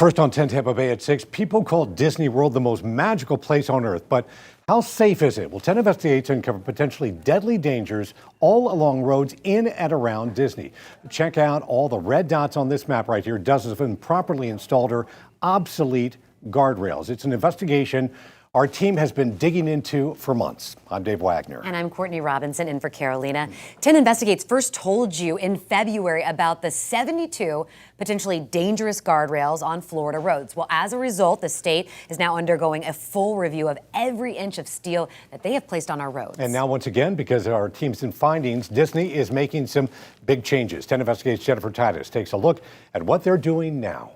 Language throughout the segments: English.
First on 10 Tampa Bay at 6, people call Disney World the most magical place on earth, but how safe is it? Well, 10 investigates uncover potentially deadly dangers all along roads in and around Disney. Check out all the red dots on this map right here, dozens of improperly installed or obsolete guardrails. It's an investigation our team has been digging into for months. I'm Dave Wagner. And I'm Courtney Robinson in for Carolina. 10 Investigates first told you in February about the 72 potentially dangerous guardrails on Florida roads. Well, as a result, the state is now undergoing a full review of every inch of steel that they have placed on our roads. And now, once again, because of our team's findings, Disney is making some big changes. 10 Investigates' Jennifer Titus takes a look at what they're doing now.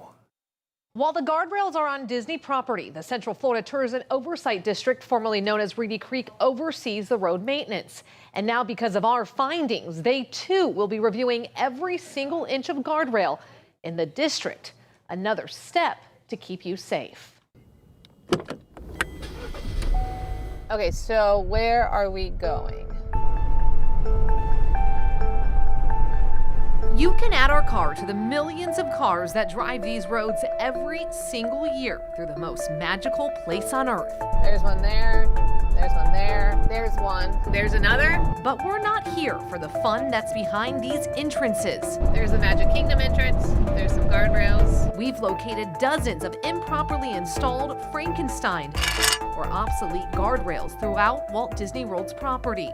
While the guardrails are on Disney property, the Central Florida Tourism Oversight District, formerly known as Reedy Creek, oversees the road maintenance. And now, because of our findings, they too will be reviewing every single inch of guardrail in the district. Another step to keep you safe. Okay, so where are we going? You can add our car to the millions of cars that drive these roads every single year through the most magical place on earth. There's one there, there's one there, there's one, there's another. But we're not here for the fun that's behind these entrances. There's the Magic Kingdom entrance, there's some guardrails. We've located dozens of improperly installed frankensteined or obsolete guardrails throughout Walt Disney World's property.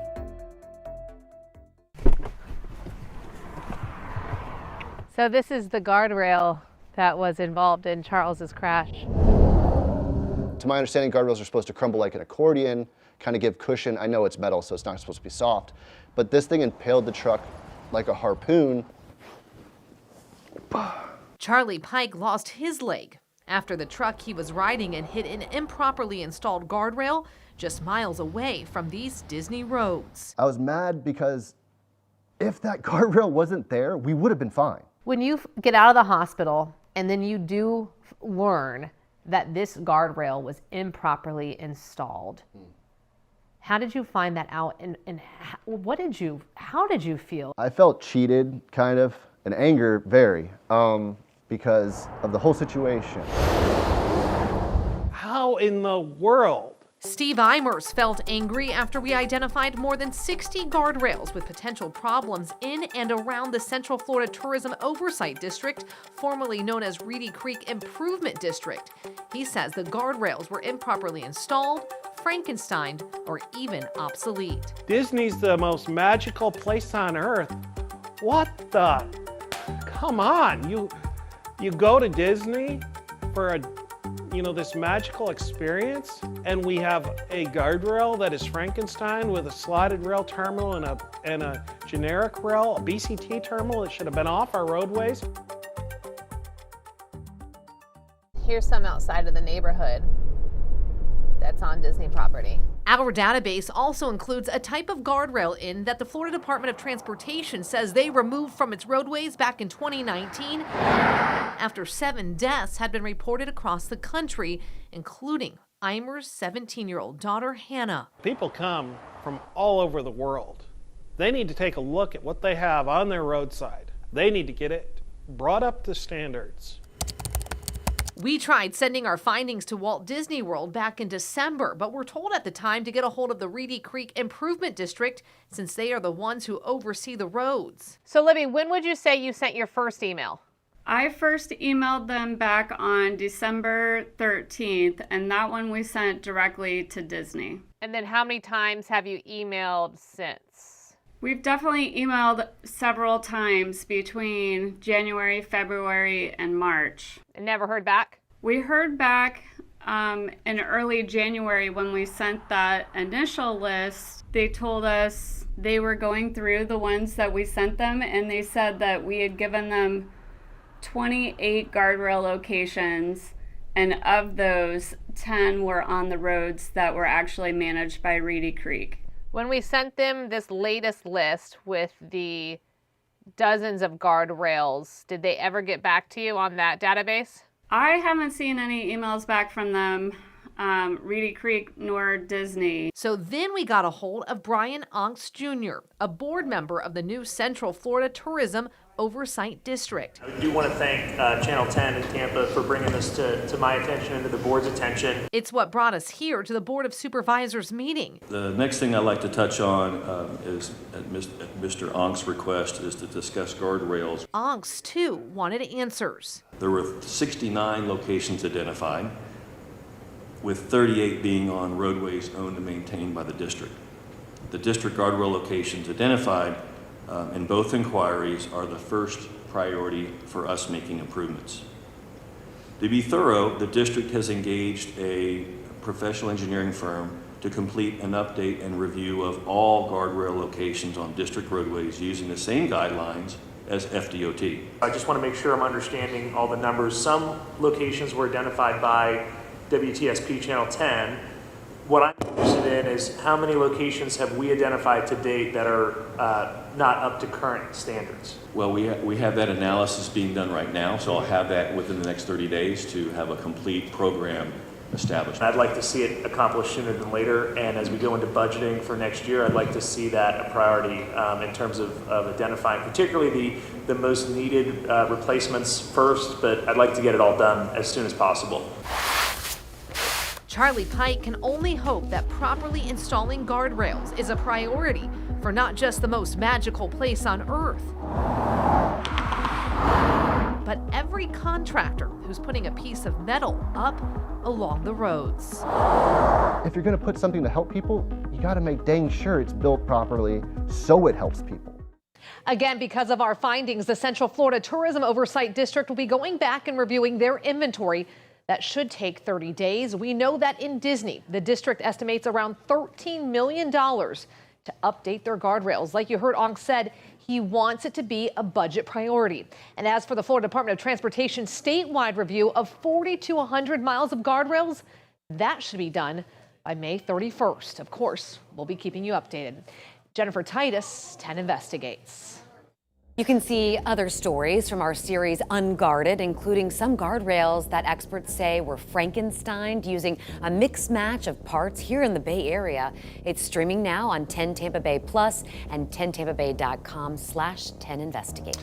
So this is the guardrail that was involved in Charles's crash. To my understanding, guardrails are supposed to crumble like an accordion, kind of give cushion. I know it's metal, so it's not supposed to be soft, but this thing impaled the truck like a harpoon. Charley Pike lost his leg after the truck he was riding in hit an improperly installed guardrail just miles away from these Disney roads. I was mad because if that guardrail wasn't there, we would have been fine. When you get out of the hospital and then you do learn that this guardrail was improperly installed, how did you find that out and how did you feel? I felt cheated, kind of, and anger very, because of the whole situation. How in the world? Steve Eimers felt angry after we identified more than 60 guardrails with potential problems in and around the Central Florida Tourism Oversight District, formerly known as Reedy Creek Improvement District. He says the guardrails were improperly installed, frankensteined, or even obsolete. Disney's the most magical place on earth. What the? Come on, you go to Disney for this magical experience, and we have a guardrail that is Frankenstein with a slotted rail terminal and a generic rail, a BCT terminal that should have been off our roadways. Here's some outside of the neighborhood that's on Disney property. Our database also includes a type of guardrail in that the Florida Department of Transportation says they removed from its roadways back in 2019 after 7 deaths had been reported across the country, including Eimers' 17-year-old daughter, Hannah. People come from all over the world. They need to take a look at what they have on their roadside. They need to get it brought up to standards. We tried sending our findings to Walt Disney World back in December, but were told at the time to get a hold of the Reedy Creek Improvement District since they are the ones who oversee the roads. So Libby, when would you say you sent your first email? I first emailed them back on December 13th, and that one we sent directly to Disney. And then how many times have you emailed since? We've definitely emailed several times between January, February, and March. And never heard back? We heard back in early January when we sent that initial list. They told us they were going through the ones that we sent them, and they said that we had given them 28 guardrail locations, and of those, 10 were on the roads that were actually managed by Reedy Creek. When we sent them this latest list with the dozens of guardrails, did they ever get back to you on that database? I haven't seen any emails back from them, Reedy Creek nor Disney. So then we got a hold of Brian Onks Jr., a board member of the new Central Florida Tourism Oversight District. I do want to thank Channel 10 in Tampa for bringing this to my attention and to the board's attention. It's what brought us here to the Board of Supervisors meeting. The next thing I'd like to touch on is, at Mr. Onk's request, is to discuss guardrails. Onks, too, wanted answers. There were 69 locations identified, with 38 being on roadways owned and maintained by the district. The district guardrail locations identified in both inquiries are the first priority for us making improvements. To be thorough, the district has engaged a professional engineering firm to complete an update and review of all guardrail locations on district roadways using the same guidelines as FDOT. I just want to make sure I'm understanding all the numbers. Some locations were identified by WTSP Channel 10. What I'm interested in is how many locations have we identified to date that are not up to current standards? Well, we have that analysis being done right now, so I'll have that within the next 30 days to have a complete program established. I'd like to see it accomplished sooner than later, and as we go into budgeting for next year, I'd like to see that a priority in terms of identifying particularly the most needed replacements first, but I'd like to get it all done as soon as possible. Charley Pike can only hope that properly installing guardrails is a priority for not just the most magical place on Earth, but every contractor who's putting a piece of metal up along the roads. If you're going to put something to help people, you got to make dang sure it's built properly so it helps people. Again, because of our findings, the Central Florida Tourism Oversight District will be going back and reviewing their inventory. That should take 30 days. We know that in Disney, the district estimates around $13 million to update their guardrails. Like you heard Onk said, he wants it to be a budget priority. And as for the Florida Department of Transportation statewide review of 40 to 100 miles of guardrails, that should be done by May 31st. Of course, we'll be keeping you updated. Jennifer Titus, 10 Investigates. You can see other stories from our series Unguarded, including some guardrails that experts say were frankensteined using a mixed match of parts here in the Bay Area. It's streaming now on 10 Tampa Bay Plus and 10tampabay.com/10investigates.